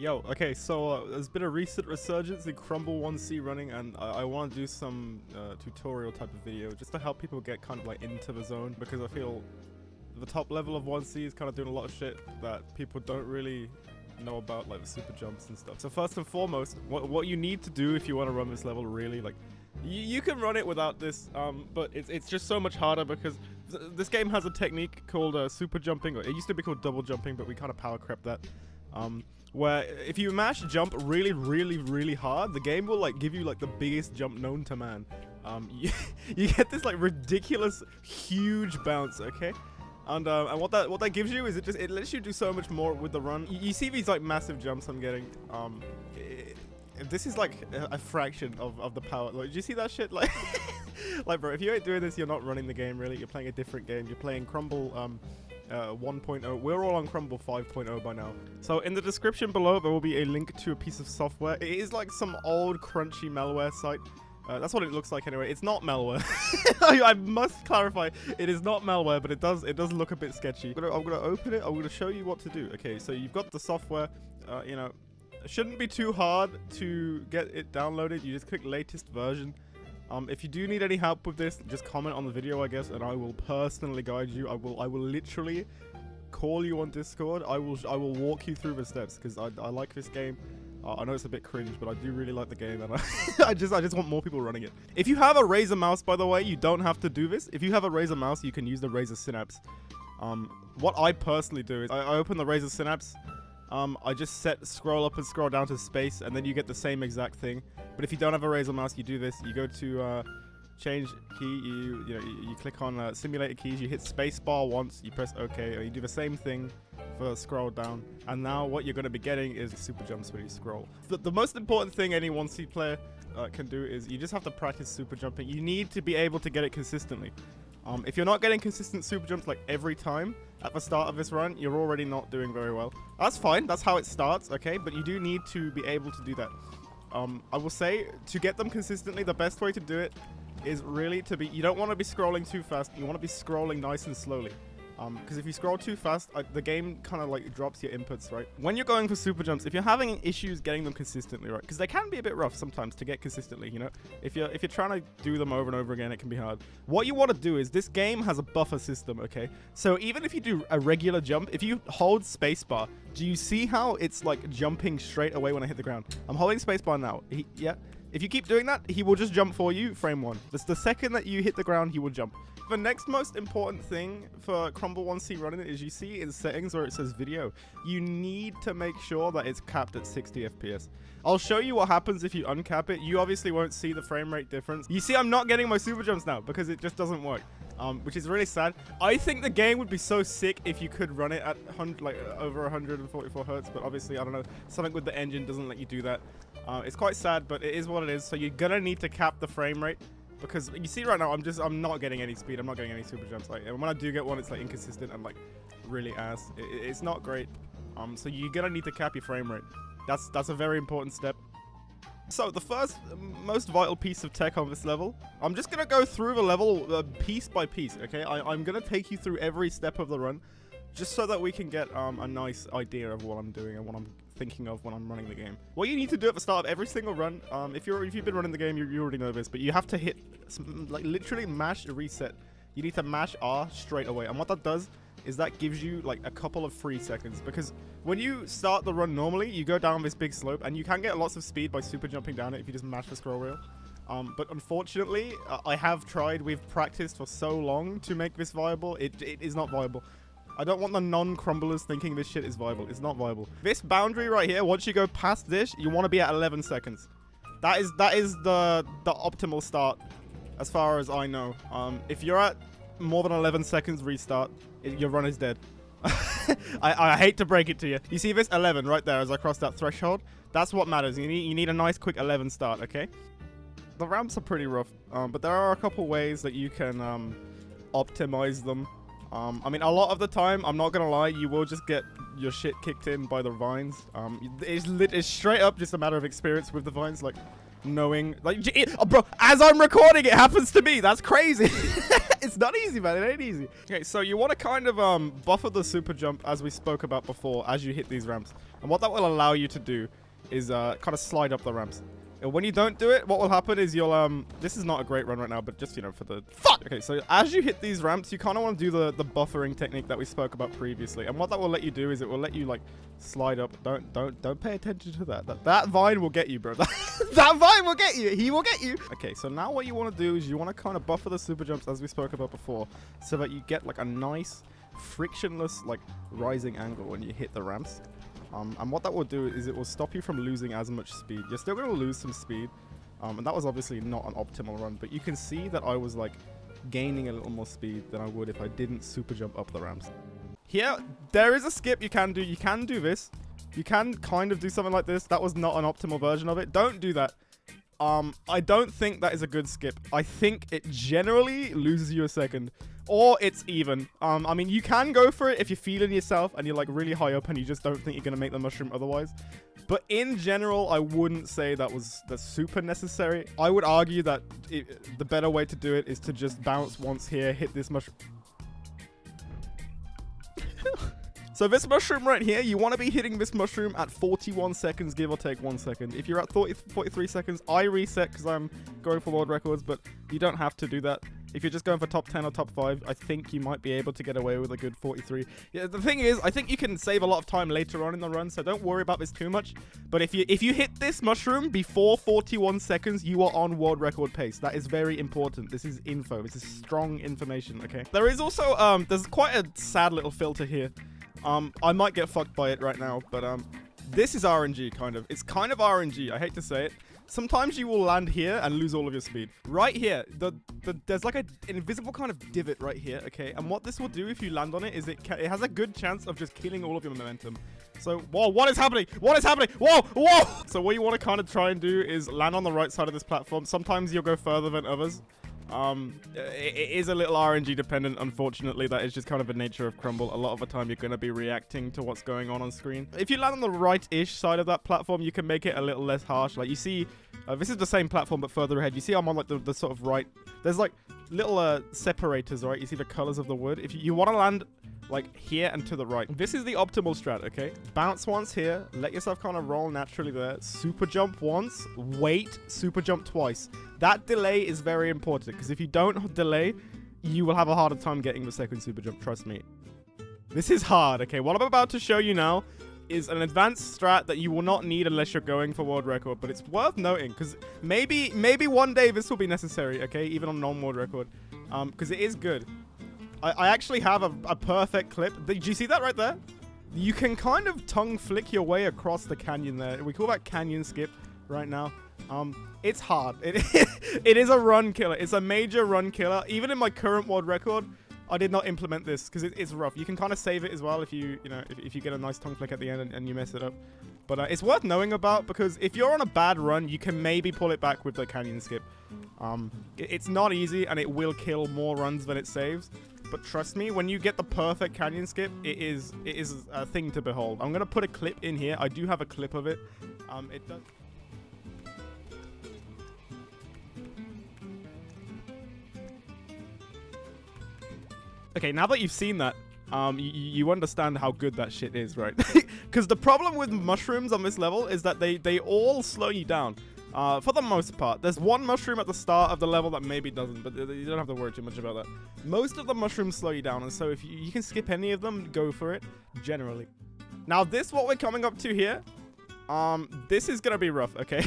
Yo, okay, so there's been a recent resurgence in Crumble 1C running, and I want to do some tutorial type of video just to help people get kind of like into the zone, because I feel the top level of 1C is kind of doing a lot of shit that people don't really know about, like the super jumps and stuff. So first and foremost, what you need to do if you want to run this level really, like, you can run it without this, but it's just so much harder because this game has a technique called super jumping, or it used to be called double jumping, but we kind of power crept that. Where if you mash jump really hard, the game will like give you like the biggest jump known to man. You get this like ridiculous huge bounce, okay? And what that gives you is it lets you do so much more with the run. You see these like massive jumps I'm getting. This is like a fraction of the power. Like, did you see that shit? Like, like bro, if you ain't doing this, you're not running the game really. You're playing a different game. You're playing Crumble 1.0. We're all on Crumble 5.0 by now. So in the description below, there will be a link to a piece of software. It is like some old crunchy malware site. That's what it looks like anyway. It's not malware. I must clarify, it is not malware, but it does look a bit sketchy. I'm gonna open it. I'm gonna show you what to do. Okay, so you've got the software. You know, it shouldn't be too hard to get it downloaded. You just click latest version. If you do need any help with this, just comment on the video, I guess, and I will personally guide you. I will literally call you on Discord. I will walk you through the steps, because I like this game. I know it's a bit cringe, but I do really like the game, and I just want more people running it. If you have a Razer mouse, by the way, you don't have to do this. If you have a Razer mouse, you can use the Razer Synapse. What I personally do is I open the Razer Synapse. I just set scroll up and scroll down to space, and then you get the same exact thing. But if you don't have a Razer mouse, you do this. You go to change key. You click on simulated keys. You hit space bar once. You press OK, and you do the same thing for scroll down. And now what you're going to be getting is super jumps when you scroll. The most important thing any 1C player can do is you just have to practice super jumping. You need to be able to get it consistently. If you're not getting consistent super jumps like every time at the start of this run, you're already not doing very well. That's fine. That's how it starts, okay? But you do need to be able to do that. I will say, to get them consistently, the best way to do it is really to be... You don't want to be scrolling too fast. You want to be scrolling nice and slowly. Because if you scroll too fast, the game kind of like drops your inputs, right? When you're going for super jumps, if you're having issues getting them consistently, right? Because they can be a bit rough sometimes to get consistently, you know? If you're trying to do them over and over again, it can be hard. What you want to do is, this game has a buffer system, okay? So even if you do a regular jump, if you hold spacebar, do you see how it's like jumping straight away when I hit the ground? I'm holding spacebar now. Yeah. If you keep doing that, he will just jump for you, frame one. That's the second that you hit the ground, he will jump. The next most important thing for Crumble 1C running is, you see in settings where it says video, you need to make sure that it's capped at 60 FPS. I'll show you what happens if you uncap it. You obviously won't see the frame rate difference. You see, I'm not getting my super jumps now because it just doesn't work, which is really sad. I think the game would be so sick if you could run it at over 144 hertz, but obviously, I don't know, something with the engine doesn't let you do that. It's quite sad, but it is what it is. So you're gonna need to cap the frame rate, because you see right now, I'm not getting any speed. I'm not getting any super jumps. Like, and when I do get one, it's like inconsistent and like really ass. It's not great. So you're gonna need to cap your frame rate. That's a very important step. So the first most vital piece of tech on this level, I'm just gonna go through the level piece by piece. Okay, I'm gonna take you through every step of the run, just so that we can get a nice idea of what I'm doing and what I'm thinking of when I'm running the game. What you need to do at the start of every single run, if you've been running the game, you already know this, but you have to hit like literally mash reset. You need to mash R straight away, and what that does is that gives you like a couple of free seconds, because when you start the run normally, you go down this big slope, and you can get lots of speed by super jumping down it if you just mash the scroll wheel. But unfortunately, I have tried. We've practiced for so long to make this viable. It is not viable. I don't want the non-crumblers thinking this shit is viable. It's not viable. This boundary right here, once you go past this, you want to be at 11 seconds. That is the optimal start, as far as I know. If you're at more than 11 seconds restart, your run is dead. I hate to break it to you. You see this 11 right there as I cross that threshold? That's what matters. You need a nice quick 11 start, okay? The ramps are pretty rough, but there are a couple ways that you can optimize them. I mean, a lot of the time, I'm not gonna lie, you will just get your shit kicked in by the vines. It's straight up just a matter of experience with the vines. Like, knowing, like, oh, bro, as I'm recording, it happens to me. That's crazy. It's not easy, man. It ain't easy. Okay, so you want to kind of buffer the super jump, as we spoke about before, as you hit these ramps. And what that will allow you to do is kind of slide up the ramps. And when you don't do it, what will happen is you'll, this is not a great run right now, but just, you know, for the... Fuck! Okay, so as you hit these ramps, you kind of want to do the buffering technique that we spoke about previously. And what that will let you do is it will let you, like, slide up. Don't pay attention to that. That vine will get you, bro. That vine will get you. He will get you. Okay, so now what you want to do is you want to kind of buffer the super jumps, as we spoke about before, so that you get, like, a nice, frictionless, like, rising angle when you hit the ramps. And what that will do is it will stop you from losing as much speed. You're still going to lose some speed. And that was obviously not an optimal run. But you can see that I was like gaining a little more speed than I would if I didn't super jump up the ramps. Here, there is a skip you can do. You can do this. You can kind of do something like this. That was not an optimal version of it. Don't do that. I don't think that is a good skip. I think it generally loses you a second. Or it's even. I mean, you can go for it if you're feeling yourself and you're like really high up and you just don't think you're going to make the mushroom otherwise. But in general, I wouldn't say that's super necessary. I would argue that the better way to do it is to just bounce once here, hit this mushroom. So this mushroom right here, you want to be hitting this mushroom at 41 seconds, give or take 1 second. If you're at 43 seconds, I reset because I'm going for world records, but you don't have to do that. If you're just going for top 10 or top 5, I think you might be able to get away with a good 43. Yeah, the thing is, I think you can save a lot of time later on in the run, so don't worry about this too much. But if you hit this mushroom before 41 seconds, you are on world record pace. That is very important. This is info. This is strong information, okay? There is also, there's quite a sad little filter here. I might get fucked by it right now, but this is RNG, kind of. It's kind of RNG. I hate to say it. Sometimes you will land here and lose all of your speed. Right here, there's like an invisible kind of divot right here, okay? And what this will do if you land on it is it has a good chance of just killing all of your momentum. So, whoa, what is happening? What is happening? Whoa, whoa! So what you want to kind of try and do is land on the right side of this platform. Sometimes you'll go further than others. It is a little RNG dependent, unfortunately. That is just kind of the nature of Crumble. A lot of the time you're going to be reacting to what's going on screen. If you land on the right-ish side of that platform, you can make it a little less harsh. Like you see, this is the same platform but further ahead. You see I'm on like the sort of right. There's like little separators, right? You see the colors of the wood. If you want to land like here and to the right. This is the optimal strat, okay? Bounce once here, let yourself kind of roll naturally there. Super jump once, wait, super jump twice. That delay is very important because if you don't delay, you will have a harder time getting the second super jump, trust me. This is hard, okay? What I'm about to show you now is an advanced strat that you will not need unless you're going for world record, but it's worth noting because maybe one day this will be necessary, okay? Even on non-world record, because it is good. I actually have a perfect clip. Did you see that right there? You can kind of tongue flick your way across the canyon there. We call that canyon skip right now. It's hard. It is a run killer. It's a major run killer. Even in my current world record, I did not implement this because it's rough. You can kind of save it as well if you get a nice tongue flick at the end and you mess it up. But it's worth knowing about because if you're on a bad run, you can maybe pull it back with the canyon skip. It's not easy and it will kill more runs than it saves. But trust me, when you get the perfect canyon skip, it is a thing to behold. I'm gonna put a clip in here. I do have a clip of it. It does. Okay, now that you've seen that, you understand how good that shit is, right? Because the problem with mushrooms on this level is that they all slow you down. For the most part. There's one mushroom at the start of the level that maybe doesn't, but you don't have to worry too much about that. Most of the mushrooms slow you down, and so if you can skip any of them, go for it, generally. Now this, what we're coming up to here, this is gonna be rough, okay?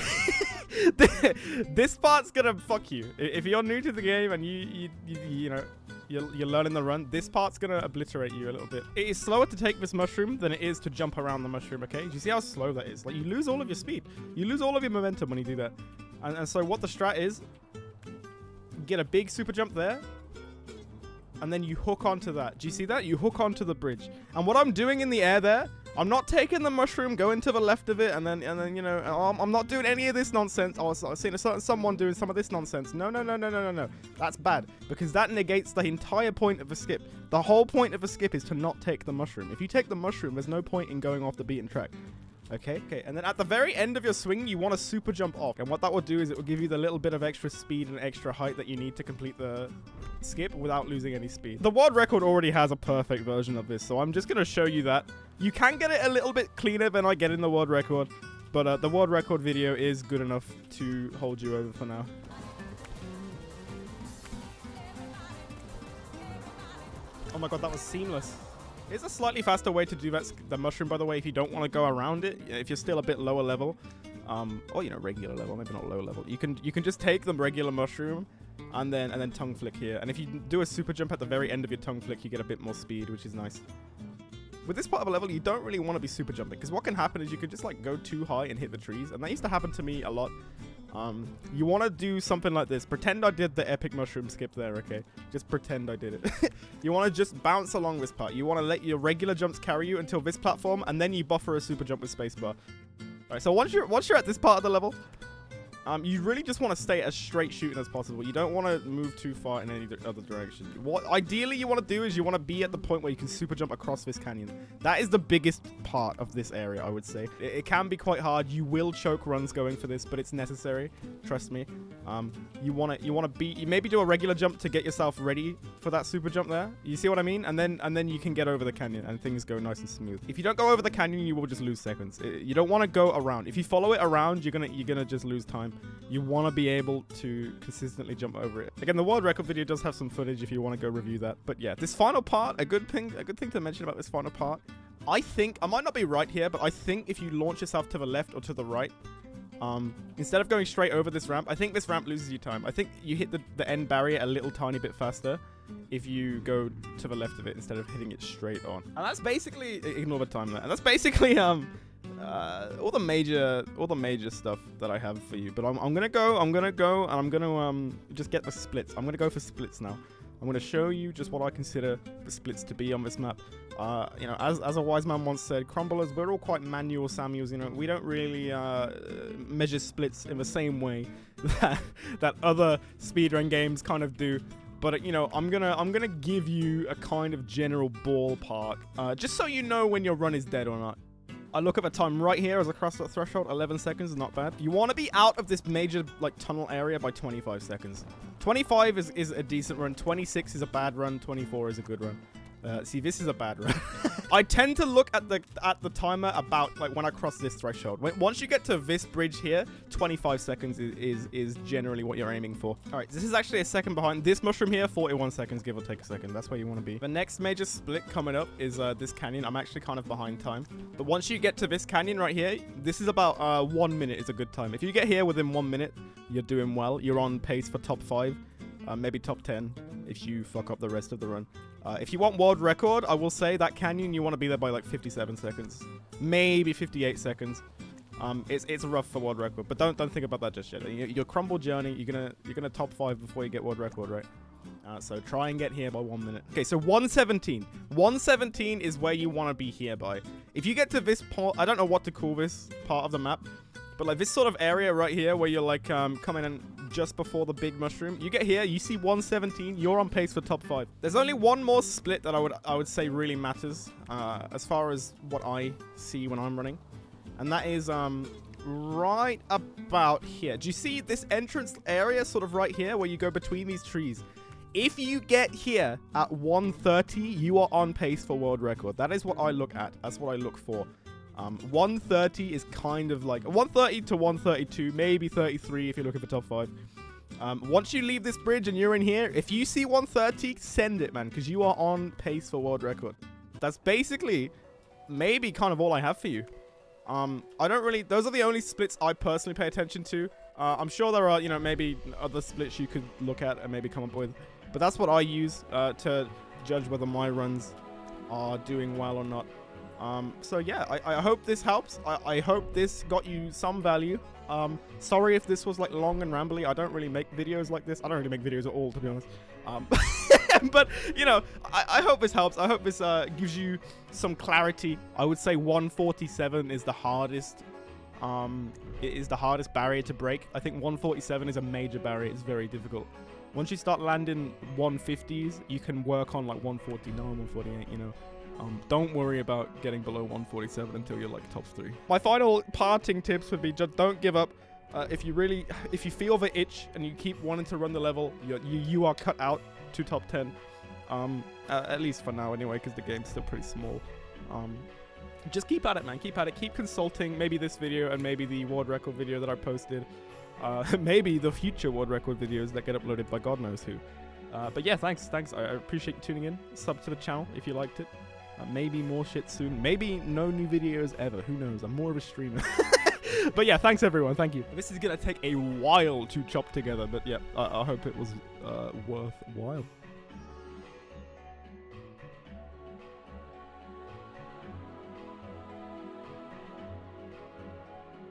This part's gonna fuck you. If you're new to the game and you know, you're learning the run, this part's gonna obliterate you a little bit. It is slower to take this mushroom than it is to jump around the mushroom, okay? Do you see how slow that is? Like, you lose all of your speed. You lose all of your momentum when you do that. And so what the strat is, get a big super jump there, and then you hook onto that. Do you see that? You hook onto the bridge. And what I'm doing in the air there, I'm not taking the mushroom, going to the left of it, and then you know, I'm not doing any of this nonsense. I was seeing someone doing some of this nonsense. No. That's bad, because that negates the entire point of a skip. The whole point of a skip is to not take the mushroom. If you take the mushroom, there's no point in going off the beaten track. Okay, and then at the very end of your swing, you want to super jump off. And what that will do is it will give you the little bit of extra speed and extra height that you need to complete the skip without losing any speed. The world record already has a perfect version of this, so I'm just going to show you that. You can get it a little bit cleaner than I get in the world record, but the world record video is good enough to hold you over for now. Oh my god, that was seamless. It's a slightly faster way to do that, the mushroom, by the way, if you don't want to go around it. If you're still a bit lower level, or, you know, regular level, maybe not low level. You can just take the regular mushroom and then tongue flick here. And if you do a super jump at the very end of your tongue flick, you get a bit more speed, which is nice. With this part of a level, you don't really want to be super jumping, because what can happen is you could just, like, go too high and hit the trees. And that used to happen to me a lot. You want to do something like this. Pretend I did the epic mushroom skip there, okay? Just pretend I did it. You want to just bounce along this part. You want to let your regular jumps carry you until this platform, and then you buffer a super jump with spacebar. Alright, so once you're at this part of the level, you really just want to stay as straight shooting as possible. You don't want to move too far in any other direction. What ideally you want to do is you want to be at the point where you can super jump across this canyon. That is the biggest part of this area, I would say. It can be quite hard. You will choke runs going for this, but it's necessary. Trust me. You want to maybe do a regular jump to get yourself ready for that super jump there. You see what I mean? And then you can get over the canyon and things go nice and smooth. If you don't go over the canyon, you will just lose seconds. You don't want to go around. If you follow it around, you're gonna just lose time. You want to be able to consistently jump over it. Again, the world record video does have some footage if you want to go review that. But yeah, this final part, a good thing to mention about this final part, I think, I might not be right here, but I think if you launch yourself to the left or to the right, instead of going straight over this ramp, I think this ramp loses you time. I think you hit the end barrier a little tiny bit faster if you go to the left of it instead of hitting it straight on. And that's basically, ignore the time there, and that's basically, all the major stuff that I have for you. But I'm gonna go and I'm gonna just get the splits. I'm gonna go for splits now. I'm gonna show you just what I consider the splits to be on this map. You know, as a wise man once said, crumblers, we're all quite manual Samuels. You know, we don't really measure splits in the same way that other speedrun games kind of do. But you know, I'm gonna give you a kind of general ballpark, just so you know when your run is dead or not. I look at the time right here as I cross that threshold. 11 seconds is not bad. You want to be out of this major, like, tunnel area by 25 seconds. 25 is a decent run. 26 is a bad run. 24 is a good run. See, this is a bad run. I tend to look at the timer about, like, when I cross this threshold. Once you get to this bridge here, 25 seconds is generally what you're aiming for. All right, this is actually a second behind. This mushroom here, 41 seconds, give or take a second. That's where you want to be. The next major split coming up is this canyon. I'm actually kind of behind time. But once you get to this canyon right here, this is about 1 minute is a good time. If you get here within 1 minute, you're doing well. You're on pace for top 5, maybe top 10 if you fuck up the rest of the run. If you want world record, I will say that canyon, you want to be there by like 57 seconds, maybe 58 seconds. It's rough for world record, but don't think about that just yet. Your crumble journey, you're gonna top 5 before you get world record, right? So try and get here by 1 minute. Okay, so 117. 117 is where you want to be here by. If you get to this part, I don't know what to call this part of the map, but like this sort of area right here where you're like coming in just before the big mushroom, you get here, you see 117, you're on pace for top 5. There's only one more split that I would say really matters as far as what I see when I'm running, and that is right about here. Do you see this entrance area sort of right here where you go between these trees? If you get here at 130, you are on pace for world record. That is what I look at. That's what I look for. 130 is kind of like 130 to 132, maybe 33 if you're looking for top 5. Once you leave this bridge and you're in here, if you see 130, send it, man, because you are on pace for world record. That's basically maybe kind of all I have for you. I don't really, those are the only splits I personally pay attention to. I'm sure there are, you know, maybe other splits you could look at and maybe come up with, but that's what I use to judge whether my runs are doing well or not. So yeah, I hope this helps. I hope this got you some value. Sorry if this was like long and rambly. I don't really make videos like this. I don't really make videos at all, to be honest. But you know, I hope this helps. I hope this gives you some clarity. I would say 147 is the hardest. It is the hardest barrier to break. I think 147 is a major barrier. It's very difficult. Once you start landing 150s, you can work on like 149, 148, you know. Don't worry about getting below 147 until you're like top 3. My final parting tips would be just don't give up. If you feel the itch and you keep wanting to run the level, you are cut out to top 10. At least for now anyway, because the game's still pretty small. Just keep at it, man. Keep at it. Keep consulting. Maybe this video and maybe the world record video that I posted. Maybe the future world record videos that get uploaded by God knows who. But yeah, thanks. I appreciate you tuning in. Sub to the channel if you liked it. Maybe more shit soon. Maybe no new videos ever. Who knows? I'm more of a streamer. But yeah, thanks everyone. Thank you. This is gonna take a while to chop together, but yeah, I hope it was worthwhile.